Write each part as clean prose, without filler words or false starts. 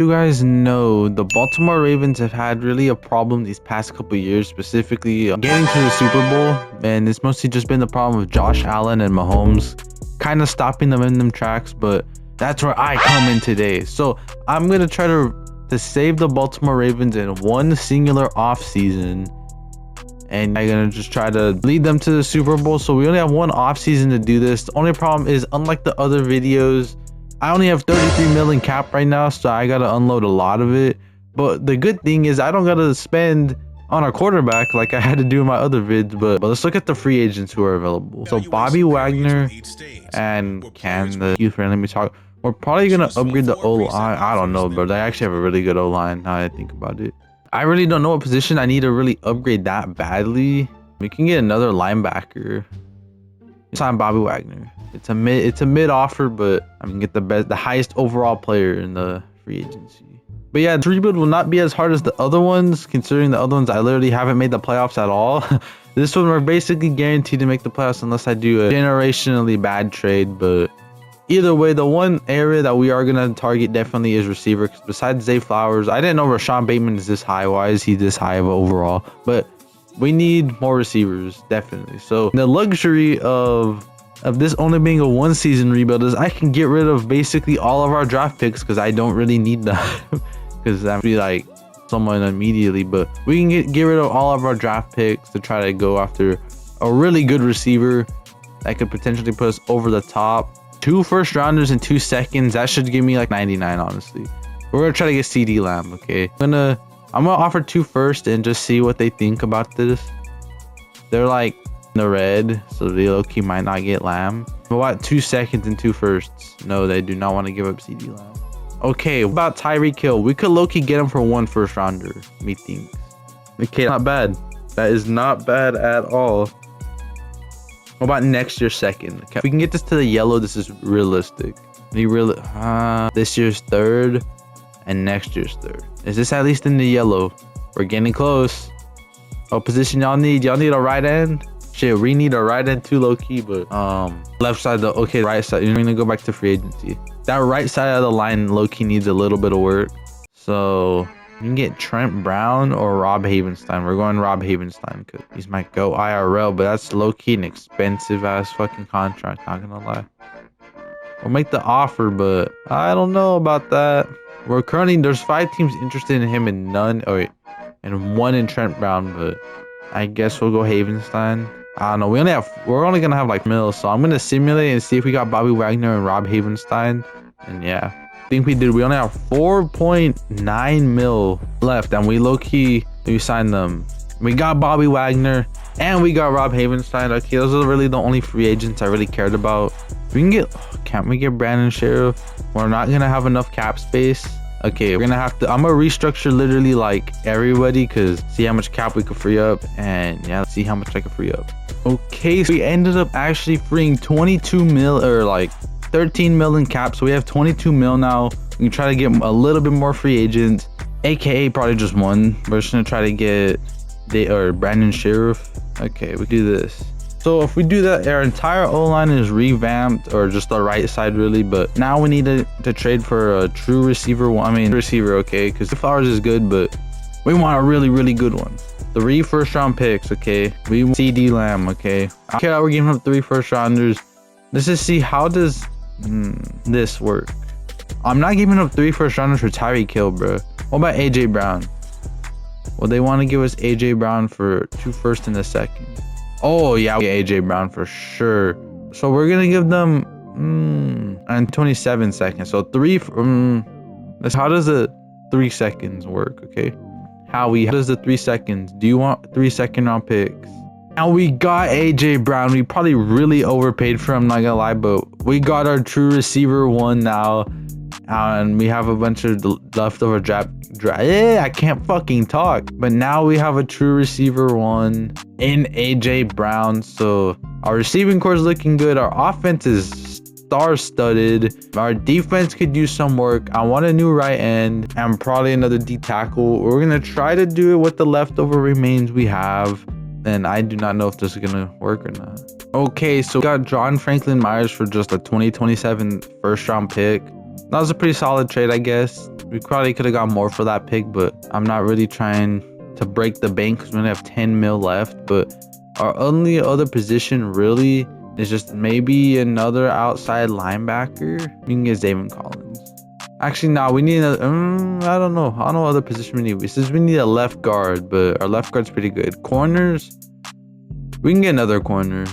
You guys know the Baltimore Ravens have had really a problem these past couple years, specifically getting to the Super Bowl, and it's mostly just been the problem of Josh Allen and Mahomes kind of stopping them in them tracks. But that's where I come in today. So I'm gonna try to save the Baltimore Ravens in one singular off season, and I'm gonna just try to lead them to the Super Bowl. So we only have one off season to do this. The only problem is, unlike the other videos, I only have 33 million cap right now, so I gotta unload a lot of it. But the good thing is I don't gotta spend on a quarterback like I had to do in my other vids. But let's look at the free agents who are available. So Bobby Wagner and Cam, the youth friend. Let me talk. We're probably gonna upgrade the O line. I don't know, bro. They actually have a really good O line now I think about it. I really don't know what position I need to really upgrade that badly. We can get another linebacker. Sign Bobby Wagner. It's a mid offer, but I can get the highest overall player in the free agency. But yeah, the rebuild will not be as hard as the other ones, considering the other ones I literally haven't made the playoffs at all. This one we're basically guaranteed to make the playoffs unless I do a generationally bad trade. But either way, the one area that we are gonna target definitely is receiver. Because besides Zay Flowers, I didn't know Rashawn Bateman is this high. Why is he this high of overall? But we need more receivers, definitely. So the luxury of this only being a one season rebuild is I can get rid of basically all of our draft picks because I don't really need them because I'm really like someone immediately. But we can get rid of all of our draft picks to try to go after a really good receiver that could potentially put us over the top. 2 first rounders and 2 seconds. That should give me like 99, honestly. We're gonna try to get CD Lamb. Okay, I'm gonna offer 2 first and just see what they think about this. They're like the red, so they low-key might not get Lamb. But what, 2 seconds and 2 firsts? No, they do not want to give up CD Lamb. Okay, what about Tyreek Hill? We could low-key get him for 1 first rounder, methinks. Okay, not bad. That is not bad at all. What about next year's second? Okay, if we can get this to the yellow, this is realistic. This year's 3rd and next year's 3rd. Is this at least in the yellow? We're getting close. What position y'all need? Y'all need a right end? Shit, we need a right end too, low key, but left side though. Okay, right side. You're gonna go back to free agency. That right side of the line low key needs a little bit of work. So you can get Trent Brown or Rob Havenstein. We're going Rob Havenstein because he's my go IRL, but that's low key an expensive ass fucking contract. Not gonna lie. We'll make the offer, but I don't know about that. We're currently there's 5 teams interested in him and none. Oh wait, and 1 in Trent Brown, but I guess we'll go Havenstein. I don't know. We're only gonna have like mil, so I'm gonna simulate and see if we got Bobby Wagner and Rob Havenstein. And yeah, I think we did. We only have 4.9 mil left, and we low-key signed them. We got Bobby Wagner and we got Rob Havenstein. Okay, those are really the only free agents I really cared about. Can't we get Brandon Sheriff? We're not gonna have enough cap space. Okay, we're gonna have to. I'm gonna restructure literally like everybody, cause see how much cap we could free up, and yeah, let's see how much I can free up. Okay, so we ended up actually freeing 22 mil or like 13 mil in cap, so we have 22 mil now. We can try to get a little bit more free agents, aka probably just 1. We're just gonna try to get Brandon Sheriff. Okay, we do this. So if we do that, our entire O-line is revamped, or just the right side really, but now we need to trade for a true receiver. Receiver, okay, because the Flowers is good, but we want a really, really good one. 3 first-round picks, okay? We want CD Lamb, okay? I don't care how we're giving up 3 first-rounders. Let's just see, how does this work? I'm not giving up 3 first-rounders for Tyreek Hill, bro. What about AJ Brown? Well, they want to give us AJ Brown for 2 firsts and a second. Oh yeah, we get AJ Brown for sure. So we're gonna give them and 27 seconds. So 3. How does the 3 seconds work? Okay, how does the 3 seconds? Do you want 3 second-round picks? And we got AJ Brown. We probably really overpaid for him, not gonna lie, but we got our true receiver 1 now, and we have a bunch of leftover draft. I can't fucking talk. But now we have a true receiver 1 in AJ Brown. So our receiving core is looking good. Our offense is star-studded. Our defense could use some work. I want a new right end and probably another D tackle. We're gonna try to do it with the leftover remains we have, and I do not know if this is gonna work or not. Okay, so we got John Franklin Myers for just a 2027 first-round pick. That was a pretty solid trade, I guess. We probably could have got more for that pick, but I'm not really trying to break the bank because we only have 10 mil left. But our only other position really is just maybe another outside linebacker. We can get Zayvon Collins. Actually, no, we need another. I don't know. I don't know what other position we need. Since we need a left guard, but our left guard's pretty good. Corners, we can get another corner.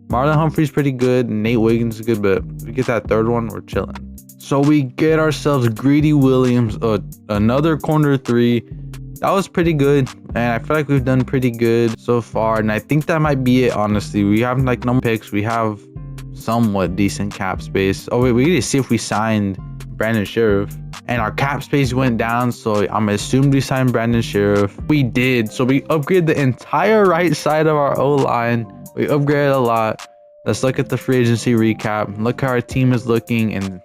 Marlon Humphrey's pretty good. Nate Wiggins is good, but if we get that third one, we're chilling. So we get ourselves Greedy Williams, another corner 3. That was pretty good, and I feel like we've done pretty good so far. And I think that might be it. Honestly, we have like no picks. We have somewhat decent cap space. Oh wait, we need to see if we signed Brandon Sheriff, and our cap space went down, so I'm assuming we signed Brandon Sheriff. We did. So we upgraded the entire right side of our O-line. We upgraded a lot. Let's look at the free agency recap. Look how our team is looking, and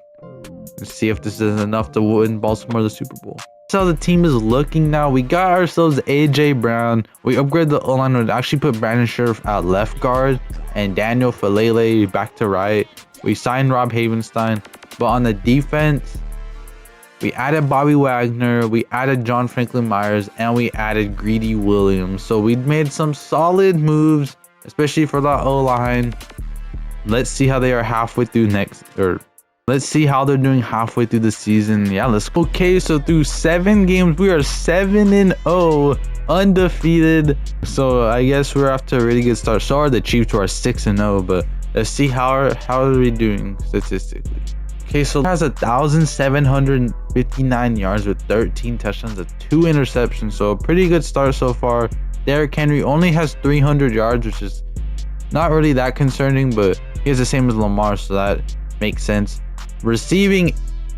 see if this is enough to win Baltimore the Super Bowl. That's how the team is looking now. We got ourselves AJ Brown. We upgraded the O-line. We actually put Brandon Sheriff at left guard and Daniel Falele back to right. We signed Rob Havenstein. But on the defense, we added Bobby Wagner, we added John Franklin Myers, and we added Greedy Williams. So we made some solid moves, especially for the O-line. Let's see how they are halfway through let's see how they're doing halfway through the season. Yeah, let's go. Okay, so through 7 games, we are 7-0, undefeated. So I guess we're off to a really good start. So are the Chiefs, who are 6-0, but let's see how are we doing statistically. Okay, so has 1,759 yards with 13 touchdowns and 2 interceptions. So a pretty good start so far. Derrick Henry only has 300 yards, which is not really that concerning, but he has the same as Lamar, so that makes sense. Receiving,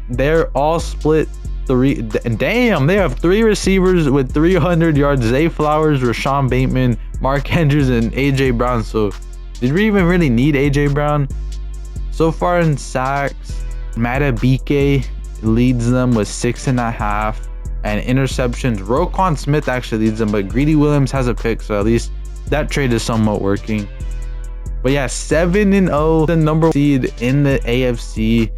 they're all split 3. Damn, they have 3 receivers with 300 yards. Zay Flowers, Rashawn Bateman, Mark Andrews, and AJ Brown. So did we even really need AJ Brown? So far in sacks, Matabike leads them with 6.5, and interceptions, Roquan Smith actually leads them, but Greedy Williams has a pick, so at least that trade is somewhat working. But yeah, 7-0, the number 1 seed in the AFC.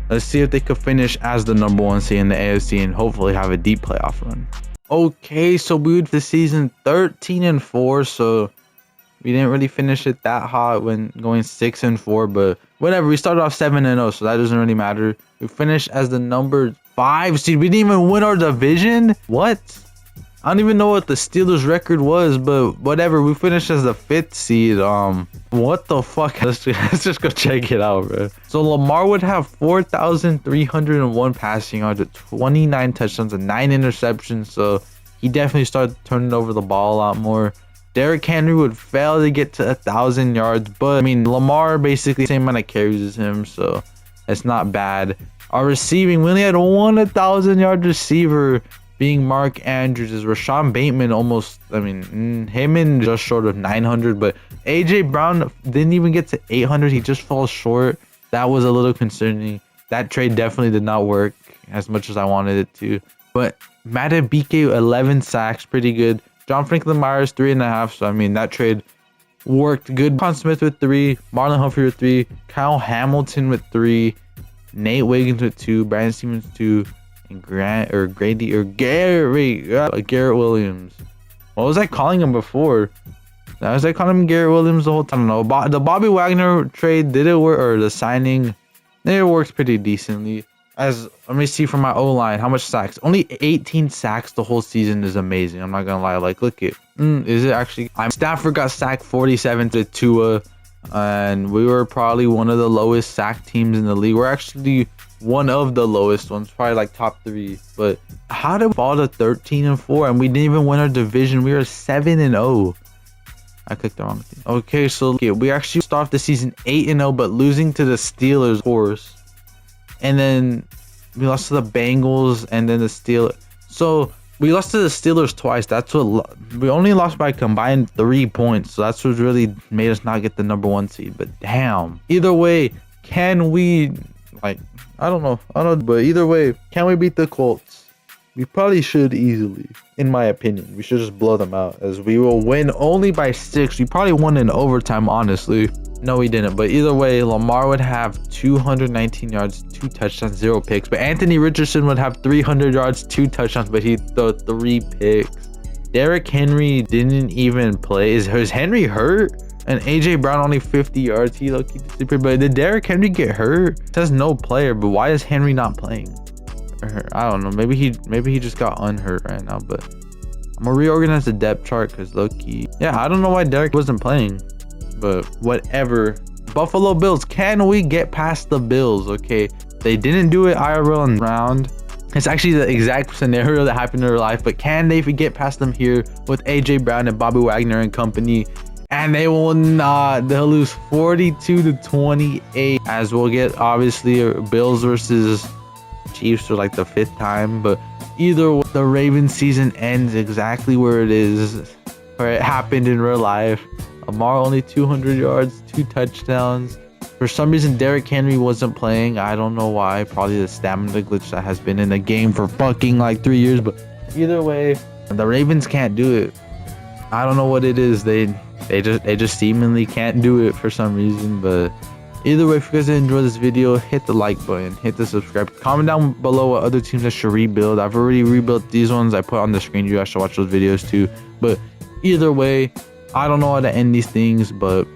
Let's see if they could finish as the number 1 seed in the AFC and hopefully have a deep playoff run. Okay, so we would the season 13-4, so we didn't really finish it that hot when going 6-4, but whatever. We started off 7-0, so that doesn't really matter. We finished as the number 5 seed. We didn't even win our division. What? I don't even know what the Steelers record was, but whatever. We finished as the 5th seed. What the fuck? Let's just go check it out, bro. So Lamar would have 4,301 passing yards with 29 touchdowns and 9 interceptions. So he definitely started turning over the ball a lot more. Derrick Henry would fail to get to 1,000 yards, but I mean, Lamar basically the same amount of carries as him, so it's not bad. Our receiving, we only had 1,000-yard receiver, being Mark Andrews. Is Rashawn Bateman almost, I mean, him and just short of 900, but AJ Brown didn't even get to 800. He just falls short. That was a little concerning. That trade definitely did not work as much as I wanted it to. But Matabike, 11 sacks, pretty good. John Franklin Myers, 3.5. So I mean, that trade worked good. Roquan Smith with 3, Marlon Humphrey with 3, Kyle Hamilton with 3, Nate Wiggins with 2, Brandon Stevens 2, and Garrett Williams. What was I calling him before? I was calling him Garrett Williams the whole time. I don't know. The Bobby Wagner trade, did it work, or the signing? It works pretty decently. Let me see from my O-line, how much sacks? Only 18 sacks the whole season is amazing. I'm not gonna lie. Like, look it. Is it actually? Stafford got sacked 47 to Tua, and we were probably one of the lowest sack teams in the league. We're actually one of the lowest ones, probably like top 3. But how did we fall to 13-4 and we didn't even win our division? We were 7-0. I clicked the wrong thing. Okay, so we actually start off the season 8-0, but losing to the Steelers, of course. And then we lost to the Bengals and then the Steelers. So we lost to the Steelers twice. That's what we only lost by a combined 3 points. So that's what really made us not get the number 1 seed. But damn. Either way, can we, like, I don't know, but either way, can we beat the Colts? We probably should easily, in my opinion. We should just blow them out, as we will win only by 6. We probably won in overtime, honestly. No, we didn't. But either way, Lamar would have 219 yards, 2 touchdowns, 0 picks. But Anthony Richardson would have 300 yards, 2 touchdowns, but he threw 3 picks. Derrick Henry didn't even play. Is Henry hurt? And AJ Brown only 50 yards. He low-key disappeared. But did Derrick Henry get hurt? It says no player, but why is Henry not playing? I don't know. Maybe he just got unhurt right now. But I'm gonna reorganize the depth chart because low-key. Yeah, I don't know why Derrick wasn't playing. But whatever. Buffalo Bills. Can we get past the Bills? Okay. They didn't do it IRL in round. It's actually the exact scenario that happened in real life. But can they get past them here with AJ Brown and Bobby Wagner and company? And they will not. They'll lose 42-28. As we'll get obviously Bills versus Chiefs for like the 5th time. But either way, the Ravens season ends exactly where it is, where it happened in real life. Lamar only 200 yards, 2 touchdowns. For some reason, Derrick Henry wasn't playing. I don't know why. Probably the stamina glitch that has been in the game for fucking like 3 years. But either way, the Ravens can't do it. I don't know what it is. They just seemingly can't do it for some reason. But either way, if you guys enjoyed this video, hit the like button, hit the subscribe, comment down below what other teams I should rebuild. I've already rebuilt these ones I put on the screen. You guys should watch those videos too. But either way, I don't know how to end these things, but